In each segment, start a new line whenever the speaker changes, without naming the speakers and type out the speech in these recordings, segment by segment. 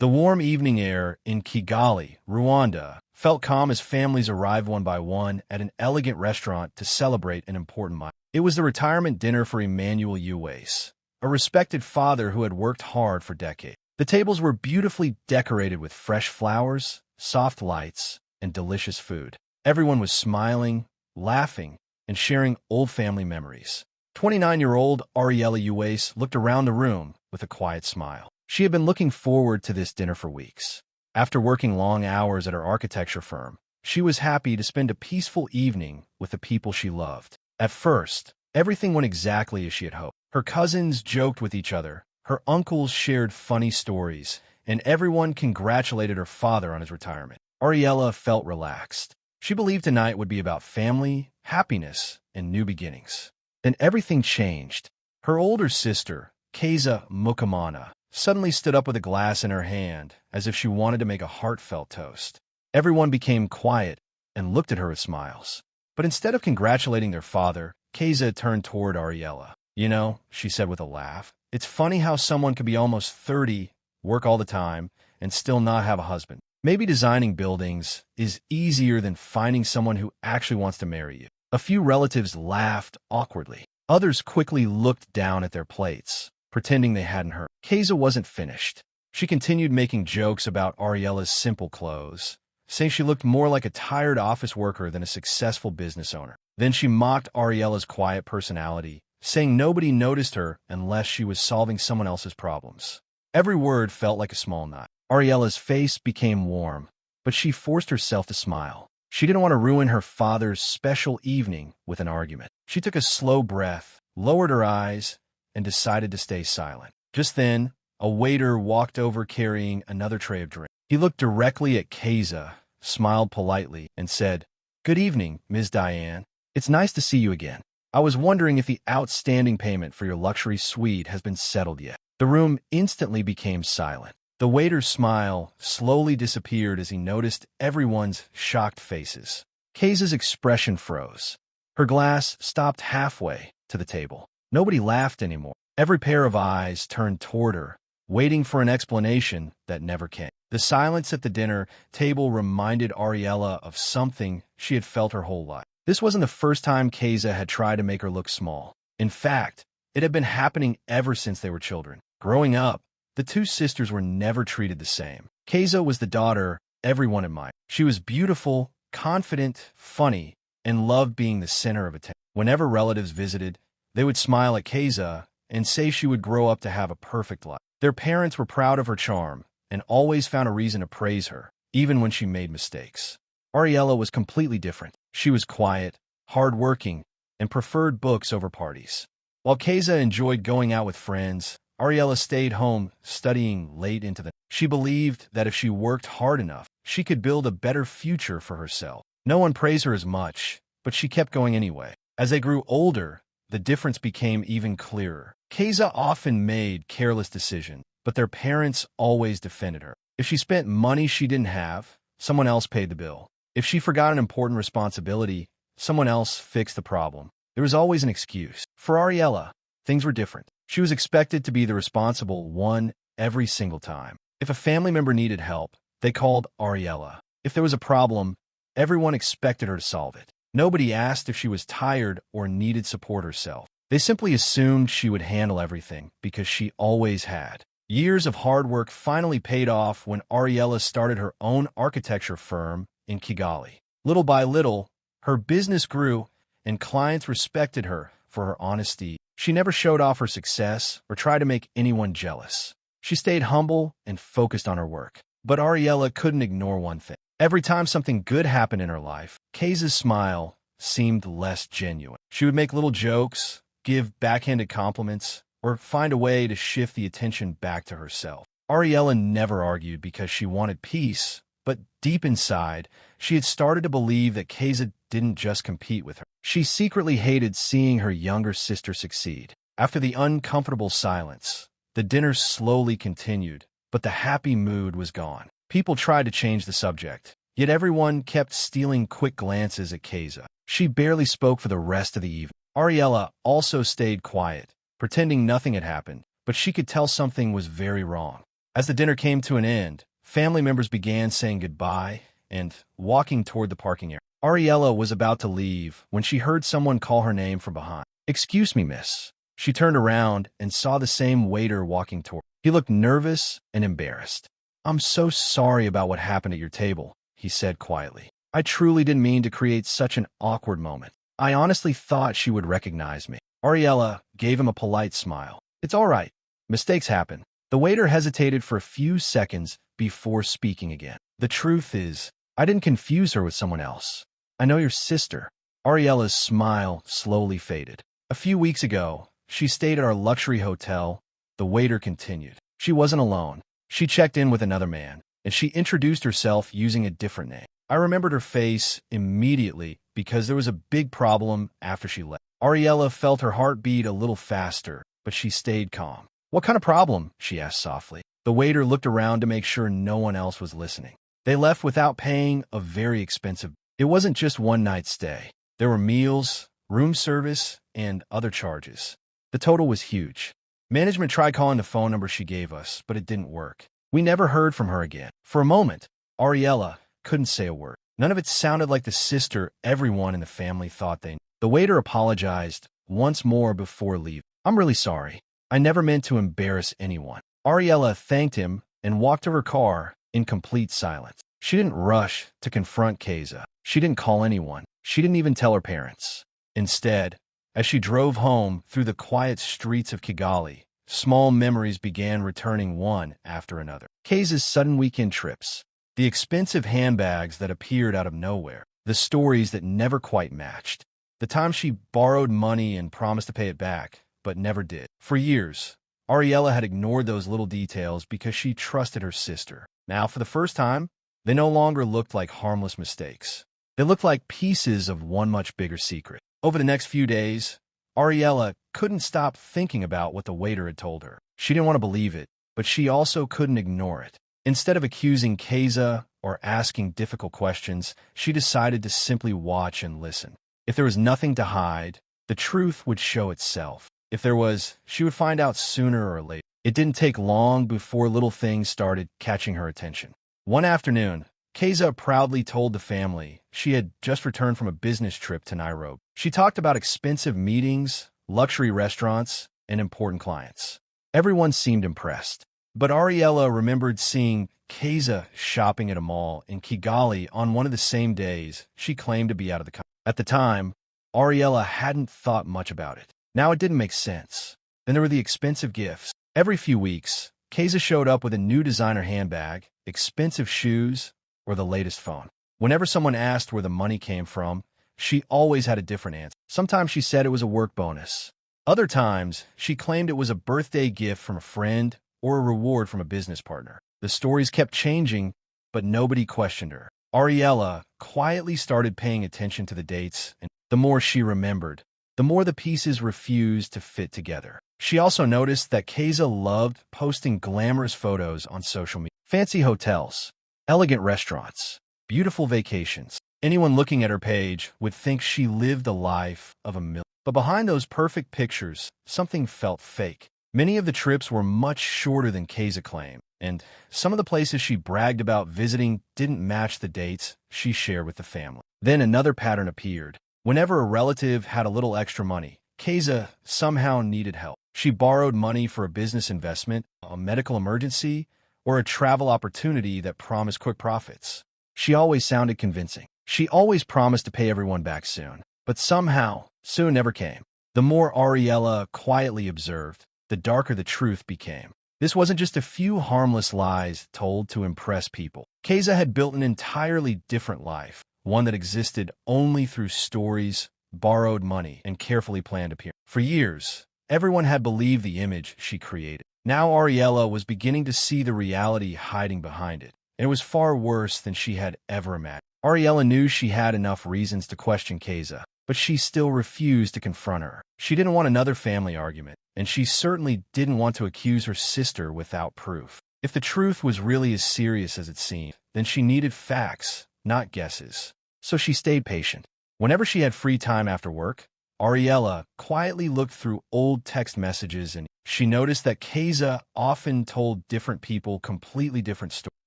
The warm evening air in Kigali, Rwanda, felt calm as families arrived one by one at an elegant restaurant to celebrate an important milestone. It was the retirement dinner for Emmanuel Uwais, a respected father who had worked hard for decades. The tables were beautifully decorated with fresh flowers, soft lights, and delicious food. Everyone was smiling, laughing, and sharing old family memories. 29-year-old Ariella Uwais looked around the room with a quiet smile. She had been looking forward to this dinner for weeks. After working long hours at her architecture firm, she was happy to spend a peaceful evening with the people she loved. At first, everything went exactly as she had hoped. Her cousins joked with each other, her uncles shared funny stories, and everyone congratulated her father on his retirement. Ariella felt relaxed. She believed tonight would be about family, happiness, and new beginnings. Then everything changed. Her older sister, Keza Mukamana, suddenly stood up with a glass in her hand, as if she wanted to make a heartfelt toast. Everyone became quiet and looked at her with smiles. But instead of congratulating their father, Keza turned toward Ariella. "You know," she said with a laugh, "it's funny how someone could be almost 30, work all the time, and still not have a husband. Maybe designing buildings is easier than finding someone who actually wants to marry you." A few relatives laughed awkwardly. Others quickly looked down at their plates, pretending they hadn't heard. Keza wasn't finished. She continued making jokes about Ariella's simple clothes, saying she looked more like a tired office worker than a successful business owner. Then she mocked Ariella's quiet personality, saying nobody noticed her unless she was solving someone else's problems. Every word felt like a small knot. Ariella's face became warm, but she forced herself to smile. She didn't want to ruin her father's special evening with an argument. She took a slow breath, lowered her eyes, and decided to stay silent. Just then, a waiter walked over carrying another tray of drinks. He looked directly at Keza, smiled politely, and said, "Good evening, Ms. Diane. It's nice to see you again. I was wondering if the outstanding payment for your luxury suite has been settled yet." The room instantly became silent. The waiter's smile slowly disappeared as he noticed everyone's shocked faces. Keza's expression froze. Her glass stopped halfway to the table. Nobody laughed anymore. Every pair of eyes turned toward her, waiting for an explanation that never came. The silence at the dinner table reminded Ariella of something she had felt her whole life. This wasn't the first time Keza had tried to make her look small. In fact, it had been happening ever since they were children. Growing up, the two sisters were never treated the same. Keza was the daughter everyone admired. She was beautiful, confident, funny, and loved being the center of attention. Whenever relatives visited, they would smile at Keza and say she would grow up to have a perfect life. Their parents were proud of her charm and always found a reason to praise her, even when she made mistakes. Ariella was completely different. She was quiet, hardworking, and preferred books over parties. While Keza enjoyed going out with friends, Ariella stayed home, studying late into the night. She believed that if she worked hard enough, she could build a better future for herself. No one praised her as much, but she kept going anyway. As they grew older, the difference became even clearer. Keza often made careless decisions, but their parents always defended her. If she spent money she didn't have, someone else paid the bill. If she forgot an important responsibility, someone else fixed the problem. There was always an excuse. For Ariella, things were different. She was expected to be the responsible one every single time. If a family member needed help, they called Ariella. If there was a problem, everyone expected her to solve it. Nobody asked if she was tired or needed support herself. They simply assumed she would handle everything because she always had. Years of hard work finally paid off when Ariella started her own architecture firm in Kigali. Little by little, her business grew and clients respected her for her honesty. She never showed off her success or tried to make anyone jealous. She stayed humble and focused on her work. But Ariella couldn't ignore one thing. Every time something good happened in her life, Keza's smile seemed less genuine. She would make little jokes, give backhanded compliments, or find a way to shift the attention back to herself. Ariella never argued because she wanted peace, but deep inside, she had started to believe that Keza didn't just compete with her. She secretly hated seeing her younger sister succeed. After the uncomfortable silence, the dinner slowly continued, but the happy mood was gone. People tried to change the subject, yet everyone kept stealing quick glances at Keza. She barely spoke for the rest of the evening. Ariella also stayed quiet, pretending nothing had happened, but she could tell something was very wrong. As the dinner came to an end, family members began saying goodbye and walking toward the parking area. Ariella was about to leave when she heard someone call her name from behind. "Excuse me, miss." She turned around and saw the same waiter walking toward her. He looked nervous and embarrassed. "I'm so sorry about what happened at your table," he said quietly. "I truly didn't mean to create such an awkward moment. I honestly thought she would recognize me." Ariella gave him a polite smile. "It's all right. Mistakes happen." The waiter hesitated for a few seconds before speaking again. "The truth is, I didn't confuse her with someone else. I know your sister." Ariella's smile slowly faded. "A few weeks ago, she stayed at our luxury hotel," the waiter continued. "She wasn't alone. She checked in with another man, and she introduced herself using a different name. I remembered her face immediately because there was a big problem after she left." Ariella felt her heart beat a little faster, but she stayed calm. "What kind of problem?" she asked softly. The waiter looked around to make sure no one else was listening. They left without paying a very expensive. It wasn't just one night stay. There were meals, room service, and other charges. The total was huge. Management tried calling the phone number she gave us, but it didn't work. We never heard from her again. For a moment, Ariella couldn't say a word. None of it sounded like the sister everyone in the family thought they knew. The waiter apologized once more before leaving. "I'm really sorry. I never meant to embarrass anyone." Ariella thanked him and walked to her car in complete silence. She didn't rush to confront Keza. She didn't call anyone. She didn't even tell her parents. Instead, as she drove home through the quiet streets of Kigali, small memories began returning one after another. Keza's sudden weekend trips, the expensive handbags that appeared out of nowhere, the stories that never quite matched, the time she borrowed money and promised to pay it back, but never did. For years, Ariella had ignored those little details because she trusted her sister. Now, for the first time, they no longer looked like harmless mistakes. They looked like pieces of one much bigger secret. Over the next few days, Ariella couldn't stop thinking about what the waiter had told her. She didn't want to believe it, but she also couldn't ignore it. Instead of accusing Keza or asking difficult questions, she decided to simply watch and listen. If there was nothing to hide, the truth would show itself. If there was, she would find out sooner or later. It didn't take long before little things started catching her attention. One afternoon, Keza proudly told the family she had just returned from a business trip to Nairobi. She talked about expensive meetings, luxury restaurants, and important clients. Everyone seemed impressed. But Ariella remembered seeing Keza shopping at a mall in Kigali on one of the same days she claimed to be out of the country. At the time, Ariella hadn't thought much about it. Now it didn't make sense. Then there were the expensive gifts. Every few weeks, Keza showed up with a new designer handbag, expensive shoes, or the latest phone. Whenever someone asked where the money came from, she always had a different answer. Sometimes she said it was a work bonus. Other times, she claimed it was a birthday gift from a friend or a reward from a business partner. The stories kept changing, but nobody questioned her. Ariella quietly started paying attention to the dates, and the more she remembered, the more the pieces refused to fit together. She also noticed that Keza loved posting glamorous photos on social media. Fancy hotels, elegant restaurants, beautiful vacations. Anyone looking at her page would think she lived the life of a million. But behind those perfect pictures, something felt fake. Many of the trips were much shorter than Keza claimed, and some of the places she bragged about visiting didn't match the dates she shared with the family. Then another pattern appeared. Whenever a relative had a little extra money, Keza somehow needed help. She borrowed money for a business investment, a medical emergency, or a travel opportunity that promised quick profits. She always sounded convincing. She always promised to pay everyone back soon. But somehow, soon never came. The more Ariella quietly observed, the darker the truth became. This wasn't just a few harmless lies told to impress people. Keza had built an entirely different life, one that existed only through stories, borrowed money, and carefully planned appearances. For years, everyone had believed the image she created. Now Ariella was beginning to see the reality hiding behind it, and it was far worse than she had ever imagined. Ariella knew she had enough reasons to question Keza, but she still refused to confront her. She didn't want another family argument, and she certainly didn't want to accuse her sister without proof. If the truth was really as serious as it seemed, then she needed facts, not guesses. So she stayed patient. Whenever she had free time after work, Ariella quietly looked through old text messages and she noticed that Keza often told different people completely different stories.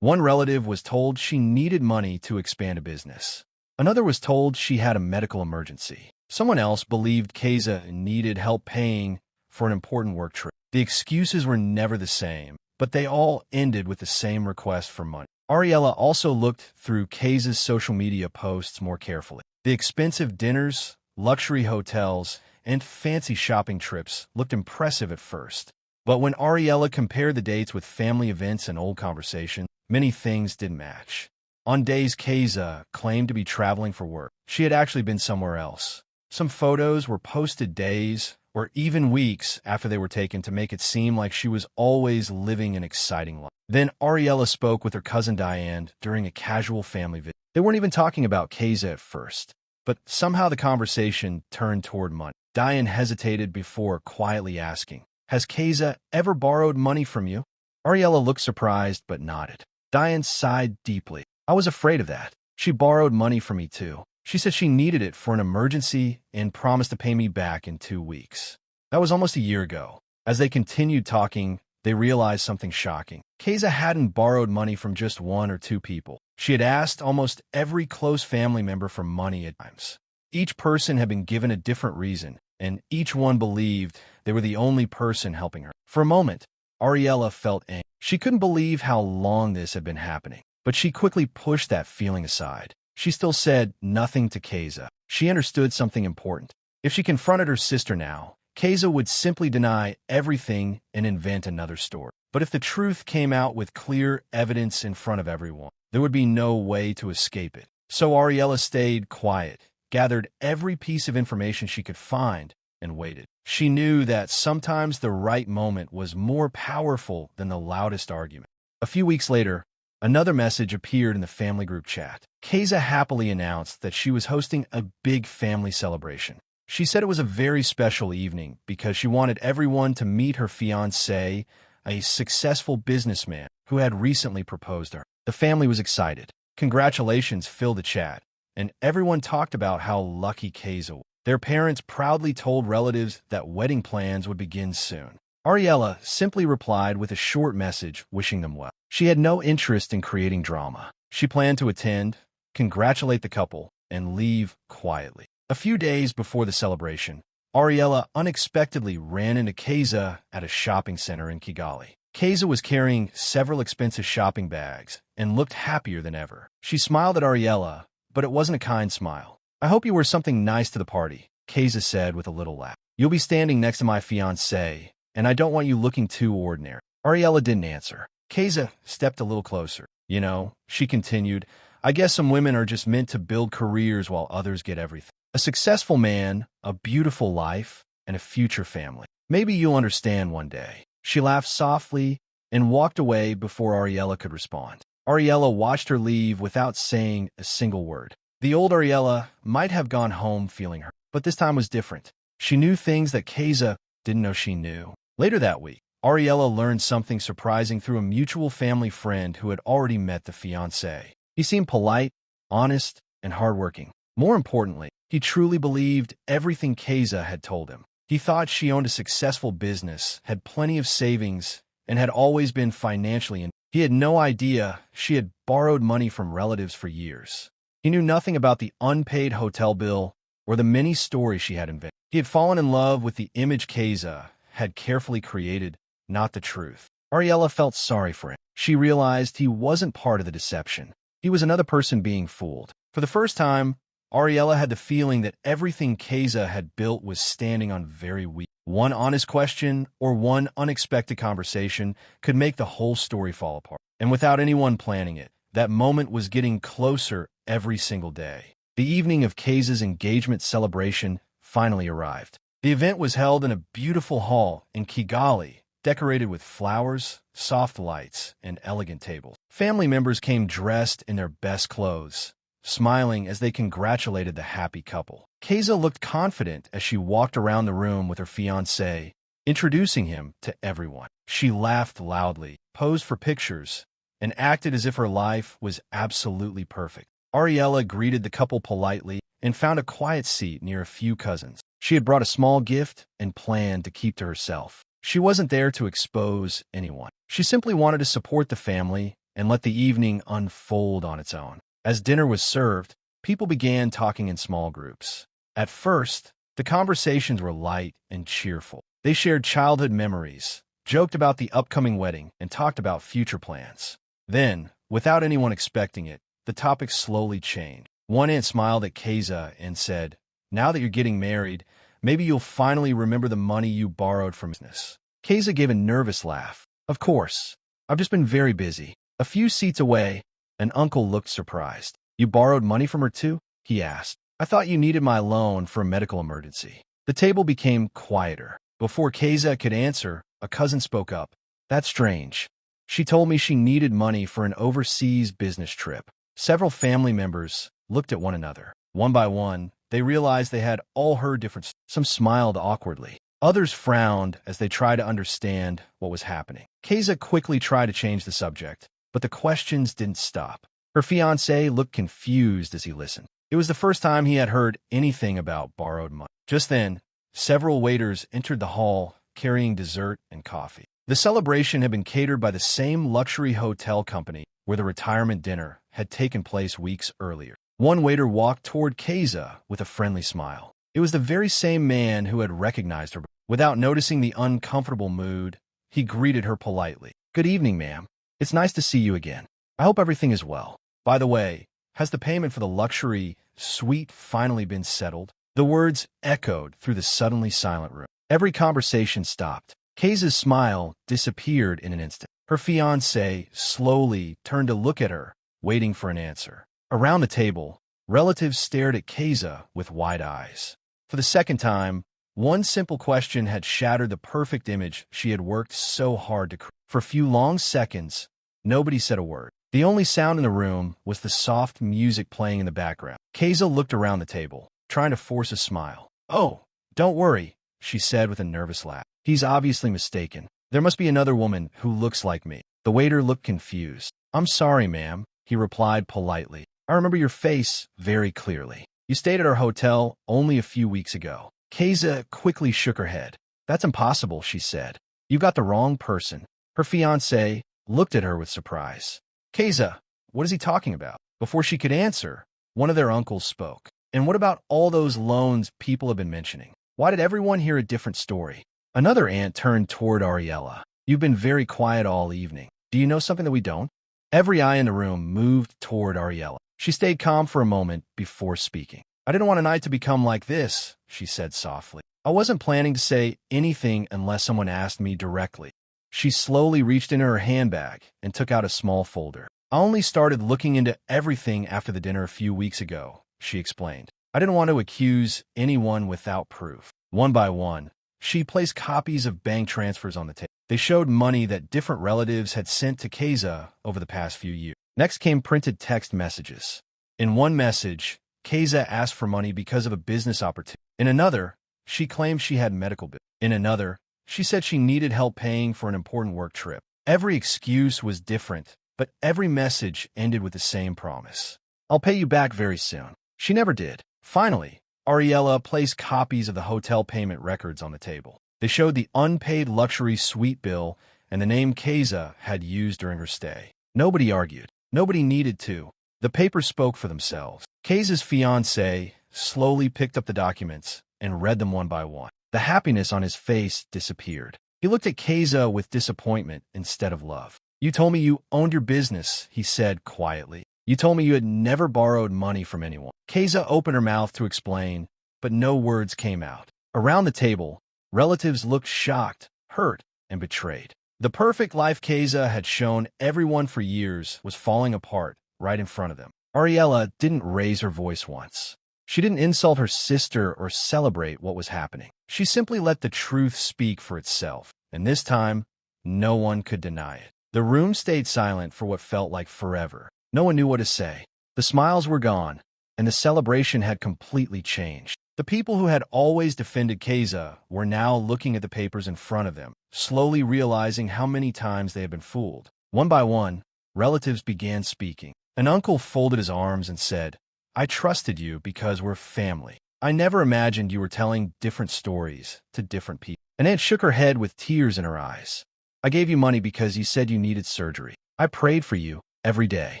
One relative was told she needed money to expand a business. Another was told she had a medical emergency. Someone else believed Keza needed help paying for an important work trip. The excuses were never the same, but they all ended with the same request for money. Ariella also looked through Keza's social media posts more carefully. The expensive dinners, luxury hotels, and fancy shopping trips looked impressive at first. But when Ariella compared the dates with family events and old conversation, many things didn't match. On days Keza claimed to be traveling for work, she had actually been somewhere else. Some photos were posted days or even weeks after they were taken to make it seem like she was always living an exciting life. Then Ariella spoke with her cousin Diane during a casual family visit. They weren't even talking about Keza at first, but somehow the conversation turned toward money. Diane hesitated before quietly asking, "Has Keza ever borrowed money from you?" Ariella looked surprised but nodded. Diane sighed deeply. "I was afraid of that. She borrowed money from me too. She said she needed it for an emergency and promised to pay me back in 2 weeks. That was almost a year ago." As they continued talking, they realized something shocking. Keza hadn't borrowed money from just one or two people. She had asked almost every close family member for money at times. Each person had been given a different reason, and each one believed they were the only person helping her. For a moment, Ariella felt angry. She couldn't believe how long this had been happening, but she quickly pushed that feeling aside. She still said nothing to Keza. She understood something important. If she confronted her sister now, Keza would simply deny everything and invent another story. But if the truth came out with clear evidence in front of everyone, there would be no way to escape it. So Ariella stayed quiet, gathered every piece of information she could find, and waited. She knew that sometimes the right moment was more powerful than the loudest argument. A few weeks later, another message appeared in the family group chat. Keza happily announced that she was hosting a big family celebration. She said it was a very special evening because she wanted everyone to meet her fiancé, a successful businessman who had recently proposed to her. The family was excited. Congratulations filled the chat, and everyone talked about how lucky Keza was. Their parents proudly told relatives that wedding plans would begin soon. Ariella simply replied with a short message wishing them well. She had no interest in creating drama. She planned to attend, congratulate the couple, and leave quietly. A few days before the celebration, Ariella unexpectedly ran into Keza at a shopping center in Kigali. Keza was carrying several expensive shopping bags and looked happier than ever. She smiled at Ariella, but it wasn't a kind smile. "I hope you wear something nice to the party," Keza said with a little laugh. "You'll be standing next to my fiancé, and I don't want you looking too ordinary." Ariella didn't answer. Keza stepped a little closer. "You know," she continued, "I guess some women are just meant to build careers while others get everything. A successful man, a beautiful life, and a future family. Maybe you'll understand one day." She laughed softly and walked away before Ariella could respond. Ariella watched her leave without saying a single word. The old Ariella might have gone home feeling hurt, but this time was different. She knew things that Keza didn't know she knew. Later that week, Ariella learned something surprising through a mutual family friend who had already met the fiancé. He seemed polite, honest, and hardworking. More importantly, he truly believed everything Keza had told him. He thought she owned a successful business, had plenty of savings, and had always been financially independent. He had no idea she had borrowed money from relatives for years. He knew nothing about the unpaid hotel bill or the many stories she had invented. He had fallen in love with the image Keza had carefully created, not the truth. Ariella felt sorry for him. She realized he wasn't part of the deception. He was another person being fooled. For the first time, Ariella had the feeling that everything Keza had built was standing on very weak. One honest question or one unexpected conversation could make the whole story fall apart. And without anyone planning it, that moment was getting closer every single day. The evening of Keza's engagement celebration finally arrived. The event was held in a beautiful hall in Kigali, decorated with flowers, soft lights, and elegant tables. Family members came dressed in their best clothes, smiling as they congratulated the happy couple. Keza looked confident as she walked around the room with her fiancé, introducing him to everyone. She laughed loudly, posed for pictures, and acted as if her life was absolutely perfect. Ariella greeted the couple politely and found a quiet seat near a few cousins. She had brought a small gift and planned to keep to herself. She wasn't there to expose anyone. She simply wanted to support the family and let the evening unfold on its own. As dinner was served, people began talking in small groups. At first, the conversations were light and cheerful. They shared childhood memories, joked about the upcoming wedding, and talked about future plans. Then, without anyone expecting it, the topic slowly changed. One aunt smiled at Keza and said, "Now that you're getting married, maybe you'll finally remember the money you borrowed from business." Keza gave a nervous laugh. "Of course. I've just been very busy." A few seats away, an uncle looked surprised. "You borrowed money from her too?" he asked. "I thought you needed my loan for a medical emergency." The table became quieter. Before Keza could answer, a cousin spoke up. "That's strange. She told me she needed money for an overseas business trip." Several family members looked at one another. One by one, they realized they had all heard different stories. Some smiled awkwardly. Others frowned as they tried to understand what was happening. Keza quickly tried to change the subject, but the questions didn't stop. Her fiancé looked confused as he listened. It was the first time he had heard anything about borrowed money. Just then, several waiters entered the hall carrying dessert and coffee. The celebration had been catered by the same luxury hotel company where the retirement dinner had taken place weeks earlier. One waiter walked toward Keza with a friendly smile. It was the very same man who had recognized her. Without noticing the uncomfortable mood, he greeted her politely. "Good evening, ma'am. It's nice to see you again. I hope everything is well. By the way, has the payment for the luxury suite finally been settled?" The words echoed through the suddenly silent room. Every conversation stopped. Keza's smile disappeared in an instant. Her fiancé slowly turned to look at her, waiting for an answer. Around the table, relatives stared at Keza with wide eyes. For the second time, one simple question had shattered the perfect image she had worked so hard to create. For a few long seconds, nobody said a word. The only sound in the room was the soft music playing in the background. Keza looked around the table, trying to force a smile. "Oh, don't worry," she said with a nervous laugh. "He's obviously mistaken. There must be another woman who looks like me." The waiter looked confused. "I'm sorry, ma'am," he replied politely. "I remember your face very clearly. You stayed at our hotel only a few weeks ago." Keza quickly shook her head. "That's impossible," she said. "You've got the wrong person." Her fiancé looked at her with surprise. "Keza, what is he talking about?" Before she could answer, one of their uncles spoke. "And what about all those loans people have been mentioning? Why did everyone hear a different story?" Another aunt turned toward Ariella. "You've been very quiet all evening. Do you know something that we don't?" Every eye in the room moved toward Ariella. She stayed calm for a moment before speaking. "I didn't want a night to become like this," she said softly. "I wasn't planning to say anything unless someone asked me directly." She slowly reached into her handbag and took out a small folder. "I only started looking into everything after the dinner a few weeks ago," she explained. "I didn't want to accuse anyone without proof." One by one, she placed copies of bank transfers on the table. They showed money that different relatives had sent to Keza over the past few years. Next came printed text messages. In one message, Keza asked for money because of a business opportunity. In another, she claimed she had medical bills. In another, she said she needed help paying for an important work trip. Every excuse was different, but every message ended with the same promise. "I'll pay you back very soon." She never did. Finally, Ariella placed copies of the hotel payment records on the table. They showed the unpaid luxury suite bill and the name Keza had used during her stay. Nobody argued. Nobody needed to. The papers spoke for themselves. Keza's fiancé slowly picked up the documents and read them one by one. The happiness on his face disappeared. He looked at Keza with disappointment instead of love. "You told me you owned your business," he said quietly. "You told me you had never borrowed money from anyone." Keza opened her mouth to explain, but no words came out. Around the table, relatives looked shocked, hurt, and betrayed. The perfect life Keza had shown everyone for years was falling apart right in front of them. Ariella didn't raise her voice once. She didn't insult her sister or celebrate what was happening. She simply let the truth speak for itself, and this time, no one could deny it. The room stayed silent for what felt like forever. No one knew what to say. The smiles were gone, and the celebration had completely changed. The people who had always defended Keza were now looking at the papers in front of them, slowly realizing how many times they had been fooled. One by one, relatives began speaking. An uncle folded his arms and said, "I trusted you because we're family. I never imagined you were telling different stories to different people." and Aunt shook her head with tears in her eyes. I gave you money because you said you needed surgery. I prayed for you every day.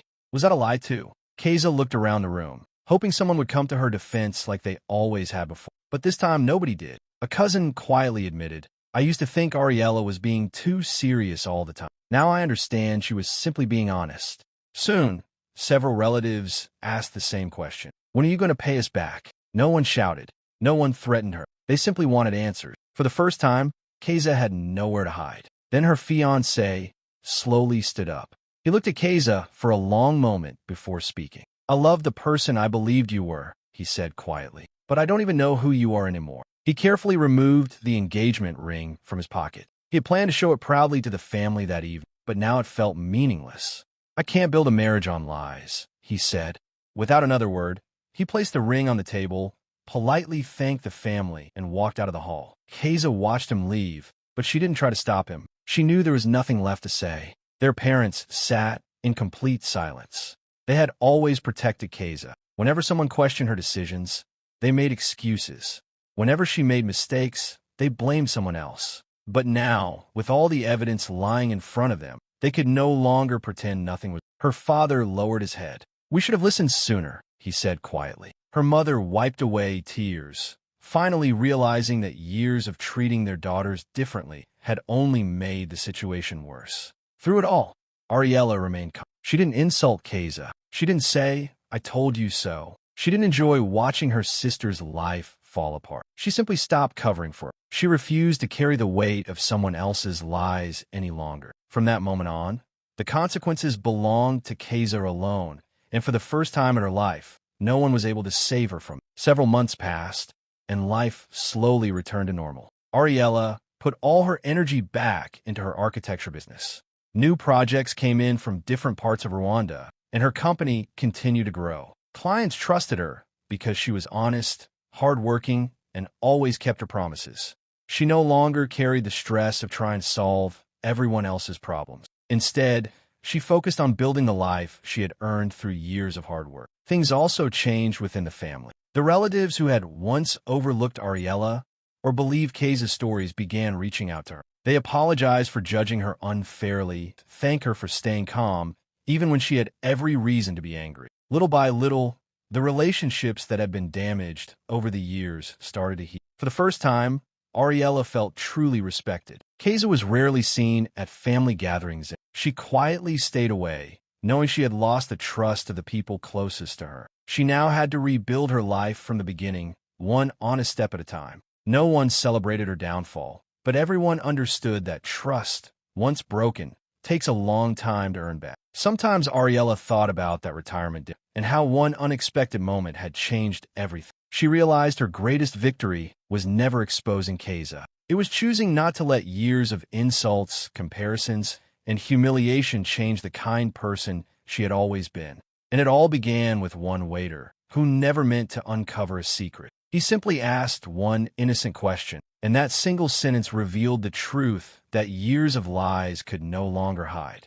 Was that a lie too? Keza looked around the room, hoping someone would come to her defense like they always had before. But this time nobody did. A cousin quietly admitted, I used to think Ariella was being too serious all the time. Now I understand she was simply being honest. Soon, several relatives asked the same question. When are you going to pay us back? No one shouted. No one threatened her. They simply wanted answers. For the first time, Keza had nowhere to hide. Then her fiancé slowly stood up. He looked at Keza for a long moment before speaking. I love the person I believed you were, he said quietly, but I don't even know who you are anymore. He carefully removed the engagement ring from his pocket. He had planned to show it proudly to the family that evening, but now it felt meaningless. I can't build a marriage on lies, he said. Without another word, he placed the ring on the table, politely thanked the family, and walked out of the hall. Keza watched him leave, but she didn't try to stop him. She knew there was nothing left to say. Their parents sat in complete silence. They had always protected Keza. Whenever someone questioned her decisions, they made excuses. Whenever she made mistakes, they blamed someone else. But now, with all the evidence lying in front of them, they could no longer pretend nothing was. Her father lowered his head. We should have listened sooner, he said quietly. Her mother wiped away tears, finally realizing that years of treating their daughters differently had only made the situation worse. Through it all, Ariella remained calm. She didn't insult Keza. She didn't say, I told you so. She didn't enjoy watching her sister's life fall apart. She simply stopped covering for her. She refused to carry the weight of someone else's lies any longer. From that moment on, the consequences belonged to Keza alone, and for the first time in her life, no one was able to save her from it. Several months passed, and life slowly returned to normal. Ariella put all her energy back into her architecture business. New projects came in from different parts of Rwanda, and her company continued to grow. Clients trusted her because she was honest, hardworking, and always kept her promises. She no longer carried the stress of trying to solve everyone else's problems. Instead, she focused on building the life she had earned through years of hard work. Things also changed within the family. The relatives who had once overlooked Ariella or believed Keza's stories began reaching out to her. They apologized for judging her unfairly, thanked her for staying calm, even when she had every reason to be angry. Little by little, the relationships that had been damaged over the years started to heal. For the first time, Ariella felt truly respected. Keza was rarely seen at family gatherings. She quietly stayed away, knowing she had lost the trust of the people closest to her. She now had to rebuild her life from the beginning, one honest step at a time. No one celebrated her downfall, but everyone understood that trust, once broken, takes a long time to earn back. Sometimes Ariella thought about that retirement day and how one unexpected moment had changed everything. She realized her greatest victory was never exposing Keza. It was choosing not to let years of insults, comparisons, and humiliation change the kind person she had always been. And it all began with one waiter, who never meant to uncover a secret. He simply asked one innocent question, and that single sentence revealed the truth that years of lies could no longer hide.